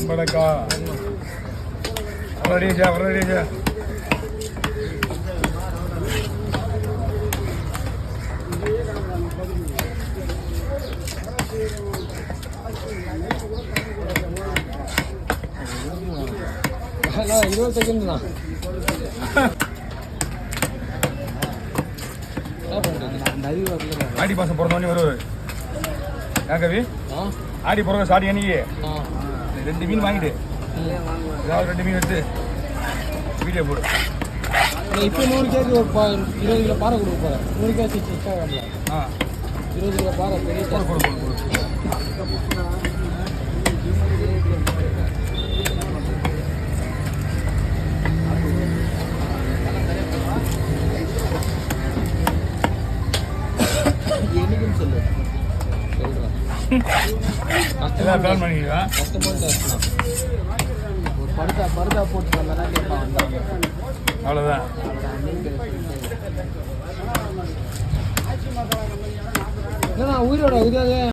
படக்கா வரடியா வரடியா இருபது செகண்ட் தான். ஆடி மாசம் பிறந்தோடனே வருவாரு ஏன் கவி ஆடி பிறகு சாடி அன்னைக்கு 2 மீன் வாங்கிட்டு ஏதாவது 2 மீன் எடுத்து வீடியோ போடு. இப்போ 100 கேஜி ஒரு 20 கிலோ பாறை கொடுக்க போகிறேன். 100 கேஜி 20 கிலோ பாறை பெரிய போடு. என்னைக்குன்னு சொல்லு எல்லாம் பிளான் பண்ணிக்கிறா கஷ்டப்பட்டு ஒரு பருதா போட்டு வந்தாலும் கேட்பாங்க. அவ்வளோதான். உயிரோட உதவி